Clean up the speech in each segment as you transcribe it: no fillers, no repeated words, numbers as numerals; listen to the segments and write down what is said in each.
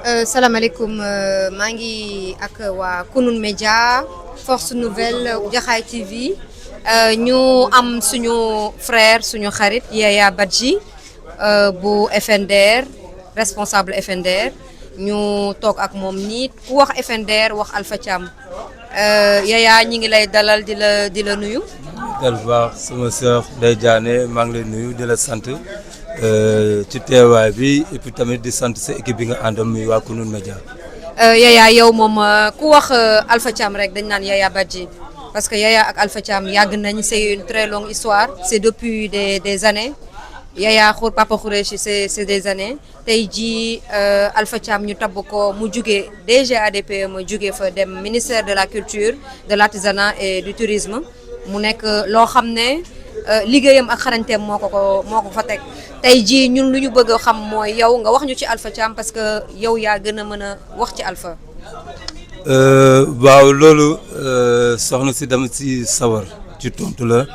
salaamaaleykum maa ngi ak waa Kunun Média Force Nouvelle Jaxaay TV ñu am suñu frère suñu xarit Yaya Badji bu FNDR responsable FNDR ñu toog ak moom nii ku wax FNDR wax Alpha Thiam Yaya ñi ngi lay dalal di la nuyu. dal baax sama sœur Ndeye Diané maa ngi lay nuyu di la sant ci teewaay bi et puis tamit di sant sa équipe bi nga àndal muy waa Kunun Média. Yaya yow moom ku wax Alpha Thiam rek dañ naan Yaya Badji parce que Yaya ak Alpha Thiam yàgg nañ c'est une très longue histoire c'est depuis des années Yaya Papa Khoureyssi c'est des années tey jii Alpha Thiam ñu tabb ko mu jugee DG ADPE mu jugee fa dem ministère de la culture de l'artisanat et du tourisme mu nekk loo xam ne liggéeyam ak xarañteem moo ko fa teg tey jii ñun lu ñu bëgg a xam mooy yow nga wax ñu ci Alpha Thiam parce que yow yaa gën a mën a wax ci Alpha. waaw loolu soxna si dama si sawar ci tontu la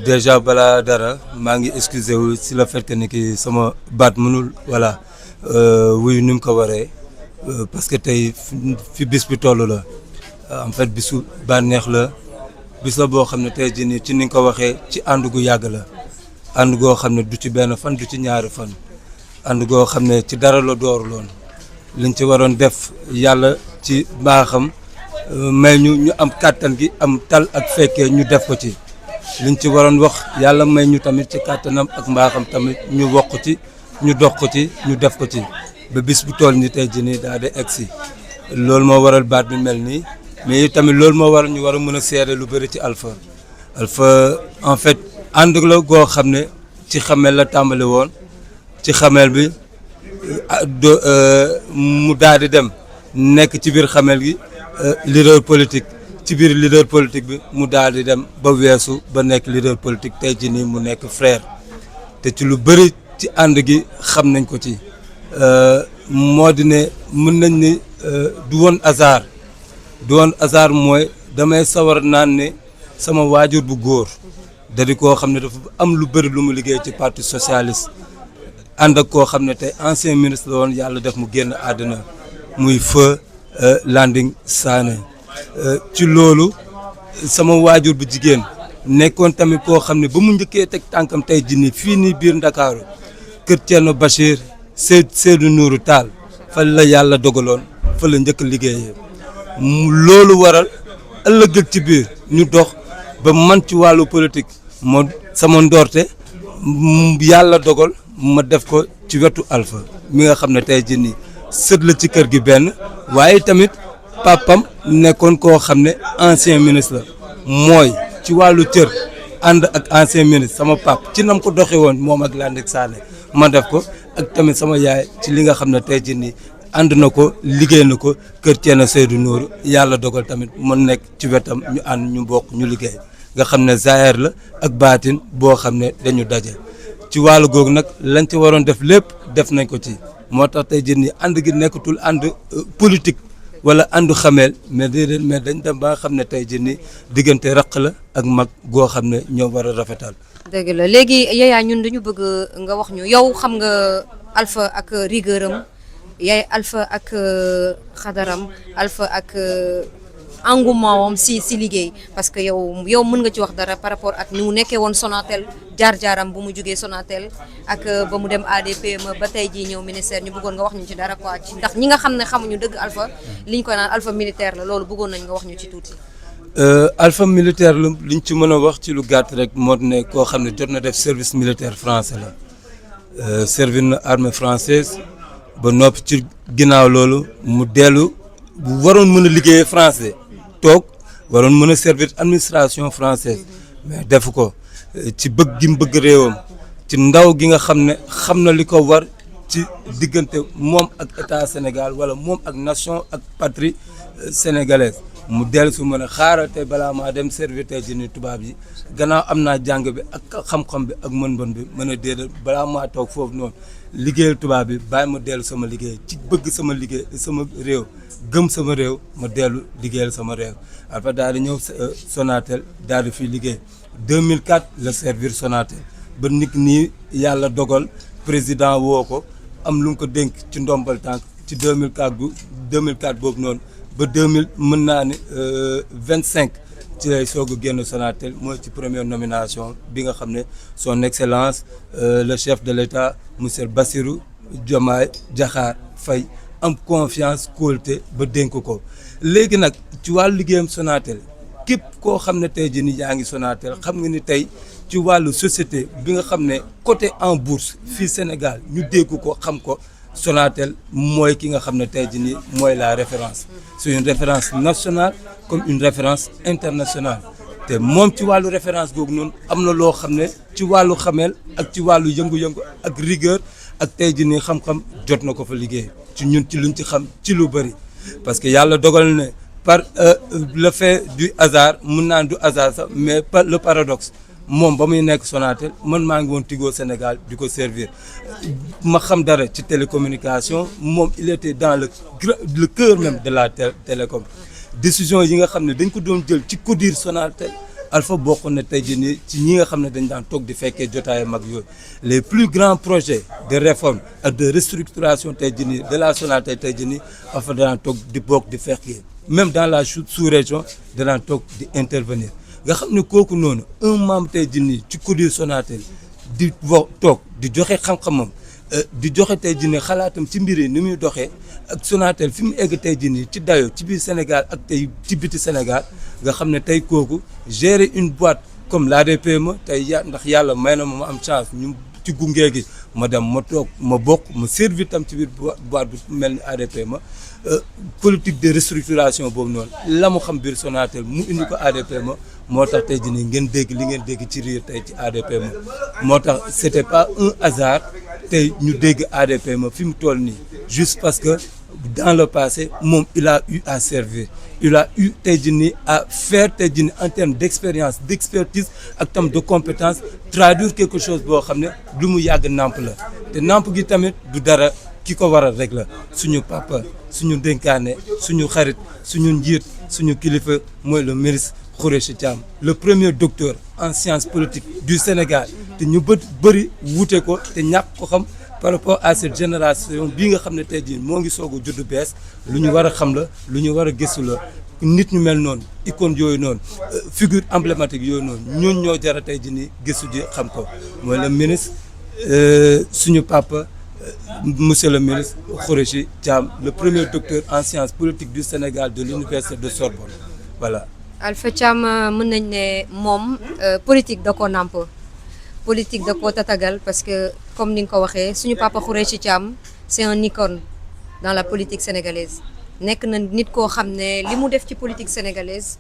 déjà balaa dara maa ngi excusé wu si le fait que ni ki sama baat mënul voilà wuyu ni mu ko waree parce que tey fi bis bi toll la en fait bisu bànneex la. bis la boo xam ne tey jii nii ci ni nga ko waxee ci ànd gu yàgg la ànd goo xam ne du ci benn fan du ci ñaari fan ànd goo xam ne ci dara la dooruloon liñ ci waroon def yàlla ci mbaaxam may ñu am kàttan gi am tal ak fekkee ñu def ko ci liñ ci waroon wax yàlla may ñu tamit ci kàttanam ak mbaaxam tamit ñu wax ko ci ñu dox ko ci ñu def ko ci ba bis bu toll ni tey jii nii daal di egsi loolu moo waral baat bi mel nii. mais tamit loolu moo war ñu war a mën a seere lu bëri ci Alpha en fait ànd la goo xam ne ci xamel la tàmbali woon ci xamel bi mu daal di dem nekk ci biir xamel gi leader politique ci biir leader politique bi mu daal di dem ba weesu ba nekk leader politique tey jii nii mu nekk frère te ci lu bëri ci ànd gi xam nañ ko ci moo di ne mën nañ ni du woon hasard mooy damay sawar naan ne sama waajur bu góor da di koo xam ne dafa am lu bëri lu mu liggéey ci parti socialiste ànd ak koo xam ne tey ancien ministre la woon yàlla def mu génn àddina muy Feu Landing Sané ci loolu sama waajur bu jigéen nekkoon tamit koo xam ne ba mu njëkkee teg tànkam tey jii nii fii nii biir Ndakaaru kër Thierno Bachir Seydou Nourou Tall fa la yàlla dogaloon fa la njëkk liggéeyee loolu waral ëllëg ci biir ñu dox ba man ci wàllu politique moo sama ndoorte yàlla dogal ma def ko ci wetu Alpha mi nga xam ne tey jii nii sët la ci kër gi benn waaye tamit papam nekkoon koo xam ne ancien ministre la mooy ci wàllu cër ànd ak ancien ministre sama pap ci nam ko doxee woon moom ak Landing Sané ma def ko ak tamit sama yaay ci li nga xam ne tey jii nii ànd na ko liggéey na ko kër Thierno Seydou Nourou yàlla dogal tamit mu nekk ci wetam ñu ànd ñu bokk ñu liggéey nga xam ne zaahir la ak baatin boo xam ne dañu daje ci wàllu googu nag lañ ci waroon def lépp def nañ ko ci moo tax tey jii nii ànd gi nekkatul ànd politique wala àndu xameel mais déedéet mais dañ dem ba nga xam ne tey jii nii diggante raq la ak mag goo xam ne ñoo war a rafetal. dëgg la léegi Yaya ñun dañu bëgg nga wax ñu yow xam nga Alpha ak rigueuram yaay Alpha ak xadaram Alpha ak engouement wam si liggéey parce que yow mën nga ci wax dara par rapport ak ni mu nekkee woon Sonatel jaar-jaaram bu mu jógee Sonatel ak ba mu dem ADPE ba tey jii ñëw ministère ñu bëggoon nga wax ñu ci dara quoi ci ndax ñi nga xam ne xamuñu dëgg Alpha liñ ko naan Alpha militaire la loolu bëggoon nañ nga wax ñu ci tuuti. Alpha militaire la liñ ci mën a wax ci lu gàtt rek moo ne koo xam ne jot na def service militaire français la servir na armée française ba noppi ci ginnaaw loolu mu dellu bu waroon mën a liggéeyee français toog waroon mën a servir administration française mais defu ko ci bëgg gi mu bëgg réewam ci ndaw gi nga xam ne xam na li ko war ci diggante moom ak état Sénégal wala moom ak nation ak patrie sénégalaise mu dellu su mën a xaaral te balaa maa dem servir tey jii nii tubaab yi gannaaw am naa jàng bi ak xam-xam bi ak mën-mën bi mën a déedéet balaa maa toog foofu noonu liggéeyal tubaab bi bàyyi ma dellu sama liggéey ci bëgg sama liggéey sama réew gëm sama réew ma dellu liggéeyal sama réew Alpha daal di ñëw Sonatel daal di fi liggéey 2004 la servir Sonatel ba nit nii yàlla dogal président woo ko am lu mu ko dénk ci ndombal tànk ci 2004 boobu noonu ba 2000 mën naa ne 25 ci lay soog a génn Sonatel mooy ci première nomination bi nga xam ne son excellence le chef de l'État monsieur Bassirou Diomaye Diakhar Faye am confiance kóolute ba dénk ko léegi nag ci wàllu liggéeyam Sonatel képp koo xam ne tey jii ni yaa ngi Sonatel xam nga ni tey ci wàllu société bi nga xam ne côté en bourse fii Sénégal ñu dégg ko xam ko Sonatel mooy ki nga xam ne tey jii nii mooy la référence c'est une référence nationale comme une référence internationale te moom ci wàllu référence googu noonu am na loo xam ne ci wàllu xameel ak ci wàllu yëngu-yëngu ak rigueur ak tey jii nii xam-xam jot na ko fa liggéey ci ñun ci luñ ci xam ci lu bëri parce que yàlla dogal ne par le fait du hasard mun naan du hasard sax mais par le paradoxe moom ba muy nekk Sonatel man maa ngi woon Tigo Sénégal di ko servir ma xam dara ci télécommunication moom il était dans le cœur même de la télécom décision yi nga xam ne dañ ko doon jël ci codir Sonatel Alpha bokk na tey jii nii ci ñi nga xam ne dañ daan toog di fekkee jotaay mag yooyu les plus grands projets de réforme ak de restructuration tey jii nii de la Sonatel tey jii nii Alpha daan toog di bokk di fekkee même dans la sous-région daan toog di intervenir nga xam ne kooku noonu un membre tey jii nii ci codir Sonatel di toog di joxe xam-xamam di joxe tey jii nii xalaatam ci mbir yi ni muy doxee ak Sonatel fi mu egg tey jii nii ci dayo ci biir Sénégal ak tey ci biti Sénégal nga xam ne tey kooku gérer une boîte comme l'ADPME tey ndax yàlla may na ma am chance ñu ci gunge gi ma dem ma toog ma bokk ma servir tam ci biir boîte bu mel ni ADPME politique de restructuration boobu noonu la mu xam biir Sonatel mu indi ko ADPME moo tax tey jii nii ngeen dégg li ngeen dégg ci riir tey ci ADPME moo tax c'était pas un hasard tey ñu dégg ADPME fi mu toll nii juste parce que dans le passé moom il a eu à servir il a eu tey jii nii à faire tey jii nii en termes d'expérience d'expertise ak tam de compétence traduire quelque chose boo xam ne lu mu yàgg nàmp la te nàmp gi tamit du dara ki ko waral rek la suñu papa suñu dénkaane suñu xarit suñu njiit suñu kilifa mooy le ministre Khoureyssi Thiam le premier docteur en sciences politiques du Sénégal te ñu bëri wuute ko te ñàkk ko xam par rapport à cette génération bii nga xam ne tey jii moo ngi soog a juddu bees lu ñu war a xam la lu ñu war a gëstu la nit ñu mel noonu icône yooyu noonu figure emblématique yooyu noonu ñun ñoo jara tey jii nii gëstu ji xam ko mooy le ministre suñu papa monsieur le ministre Khoureyssi Thiam le premier docteur en sciences politiques du Sénégal de l'université de Sorbonne voilà. Alpha Thiam mën nañ ne moom politique da koo nàmp politique da koo tatagal parce que comme ni nga ko waxee suñu papa Khoureyssi Thiam c'est un icône dans la politique sénégalaise nekk na nit koo xam ne li mu def ci politique sénégalaise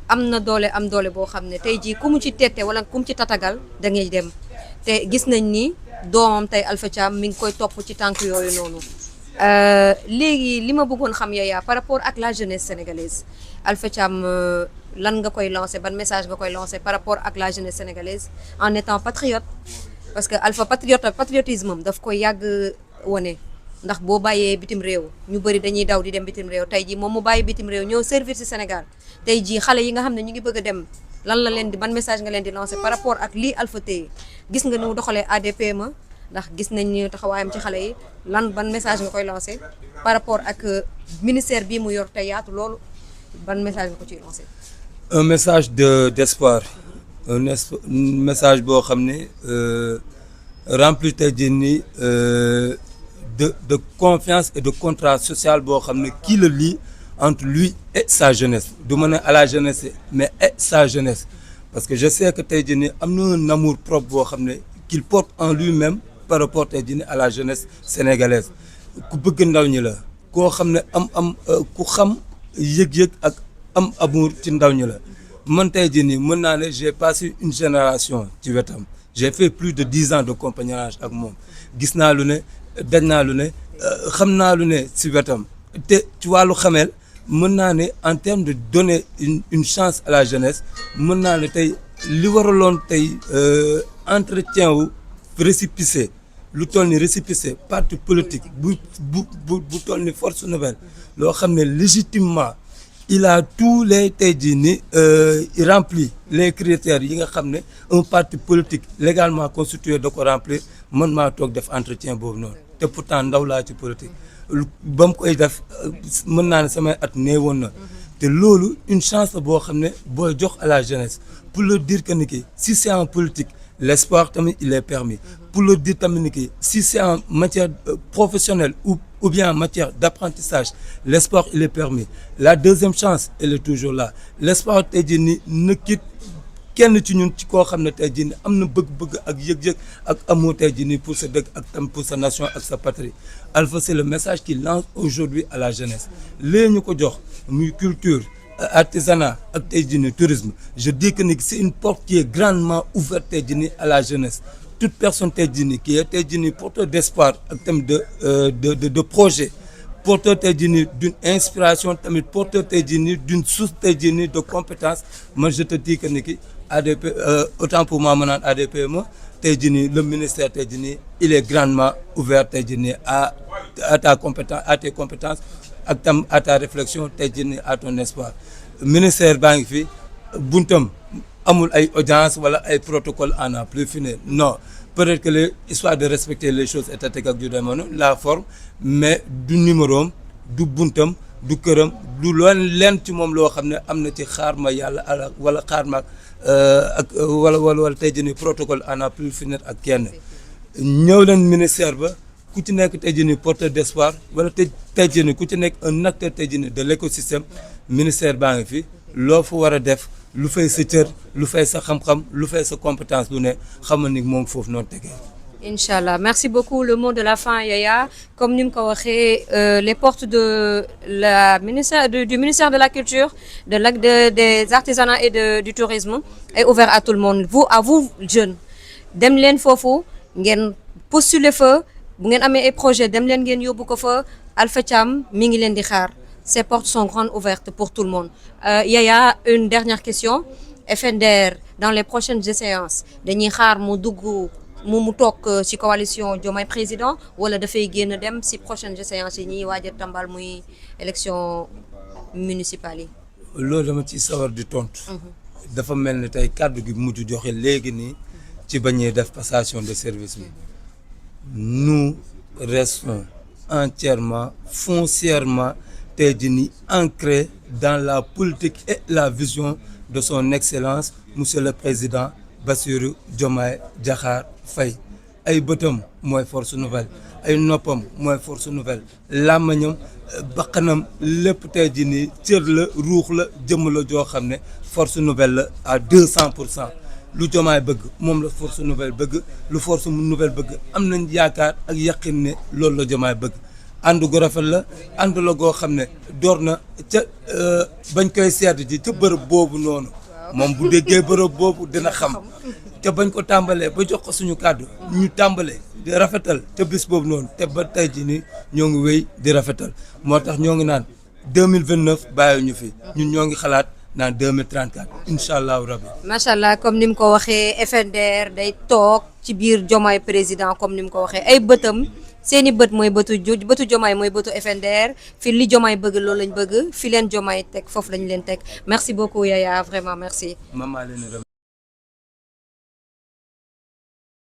am na doole am doole boo xam ne tey jii ku mu ci tette wala ku mu ci tatagal da ngay dem te gis nañ ni doomam tey Alpha Thiam mi ngi koy topp ci tànk yooyu noonu léegi li ma bëggoon xam Yaya par rapport ak la jeunesse sénégalaise Alpha Thiam lan nga koy lancer ban message nga koy lancer par rapport ak la jeunesse sénégalaise en étant patriote parce que Alpha patriotisme am daf koy yàgg wone ndax boo bàyyee bitim réew ñu bëri dañuy daw di dem bitim réew tey jii moom mu bàyyi bitim réew ñëw servir ci Sénégal tey jii xale yi nga xam ne ñu ngi bëgg a dem lan la leen di ban message nga leen di lancer par rapport ak lii Alpha tey gis nga ni mu doxalee ADPME ndax gis nañ ni taxawaayam ci xale yi ban message nga koy lancer par rapport ak ministère bii mu yor tey yaatu loolu ban message nga ko ciy lancer. un message d'espoir un message boo xam ne rempli tey jii nii de confiance et de contrat social boo xam ne qui le lie entre lui et sa jeunesse du ma ne à la jeunesse mais et sa jeunesse parce que je sais que tey jii nii am na un amour propre boo xam ne qu'il porte en lui-même par rapport tey jii nii à la jeunesse sénégalaise ku bëgg ndaw ñi la koo xam ne ku xam yëg-yëg ak am amour ci ndaw ñi la man tey jii nii mën naa ne j'ai passé une génération ci wetam j'ai fait plus de 10 ans de compagnonnage ak moom gis naa lu ne daj naa lu ne xam naa lu ne ci wetam te ci wàllu xameel mën naa ne en termes de donner une chance à la jeunesse mën naa ne tey li waraloon tey entretien wu récépissé lu toll ni récépissé parti politique bu toll ni force nouvelle loo xam ne légitimement il a tous les tey jii ni il remplit les critères yi nga xam ne un parti politique légalement constitué da ko remplir man maa toog def entretien boobu noonu te pourtant ndaw laa ci politique ba mu koy def mën naa ne samay at néewoon na te loolu une chance la boo xam ne booy jox à la jeunesse pour leur dire que ni ki si c'est en politique l'espoir tamit il est permis pour leur dire tamit ni ki si c'est en matière professionnelle ou bien en matière d'apprentissage l'espoir il est permis la deuxième chance elle est toujours là l'espoir tey jii ni ne quitte kenn ci ñun ci koo xam ne tey jii am na bëgg-bëgg ak yëg-yëg ak amoo tey jii pour sa dëkk ak tam pour sa nation ak sa patrie Alpha c'est le message qu'il lance aujourd'hui à la jeunesse léegi ñu ko jox muy culture artisanat ak tey jii tourisme je dis que ni c'est une porte qui est grandement ouverte tey jii à la jeunesse toute personne tey jii qui est tey jii porteur d'espoir ak tam de projet porteur tey jii d'une inspiration tamit porteur tey jii d'une source tey jii de compétence moi je te dis que ni ki ADP autant pour moi ma naan ADPME tey jii le ministère tey jii il est grandement ouvert tey jii à ta compétence à tes compétences ak tam à ta réflexion tey jii à ton espoir ministère baa ngi fi buntam amul ay audience wala ay protocole à n'en plus finir non peut-être que les histoire de respecter les choses étatiques ak ju demoon la forme mais du numéro du buntam du këram du leen ci moom loo xam ne am na ci xaar ma yàlla wala xaar ma ak wala tey jii protocole à n'en plus finir ak kenn ñëw leen ministère ba ku ci nekk tey jii porteur d'espoir wala tey jii ku ci nekk un acteur tey jii de l'écosystème ministère baa ngi fi loo fa war a def lu fay sa cër lu fay sa xam-xam lu fay sa compétence lu ne xamal ni moom foofu noonu tegee. Inch'Allah merci beaucoup le mot de la fin Yaya comme ni mu ko waxee les portes de la ministère du ministère de la culture des artisanats et du tourisme est ouvert à tout le monde à vous jeunes dem leen foofu ngeen postuler fa bu ngeen amee ay projet dem leen ngeen yóbbu ko fa Alpha Thiam mi ngi leen di xaar ces portes sont grandes ouvertes pour tout le monde Yaya une dernière question FNDR dans les prochaines séances dañuy xaar mu dugg mu toog ci coalition Diomaye président wala dafay génn dem ci prochaines séances yi ñuy waaj a tambal muy élection municipale yi. loolu dama ci sawar di tontu. dafa mel ni tey kàddu gi mujj joxe léegi nii ci bañee def passation de service bi nous restons entièrement foncièrement tey jii nii ancrés dans la politique et la vision de son excellence monsieur le président Bassirou Diomaye Diakhar Faye ay bëtam mooy force nouvelle ay noppam mooy force nouvelle làmmiñam bakkanam lépp tey jii nii cër la ruux la jëmm la joo xam ne force nouvelle la à 200% lu Diomaye bëgg moom la force nouvelle bëgg lu force nouvelle bëgg am nañ yaakaar ak yaqin ne loolu la Diomaye bëgg ànd gu rafet la ànd la goo xam ne door na ca bañ koy seet ji ca bërëb boobu noonu moom bu déggee bërëb boobu dina xam te bañ ko tàmbalee ba jox ko suñu kàddu ñu tàmbalee di rafetal te bis boobu noonu te ba tey jii nii ñoo ngi wéy di rafetal moo tax ñoo ngi naan 2029 bàyyi ñu fi ñun ñoo ngi xalaat naan 2034 incha allahu rabbi. macha allah comme ni mu ko waxee FNDR day toog ci biir Diomaye président comme ni mu ko waxee ay bëtam seeni bët mooy bëtu Diomaye mooy bëtu FNDR fi li Diomaye bëgg loolu lañ bëgg fi leen Diomaye teg foofu lañ leen teg merci beaucoup Yaya vraiment merci.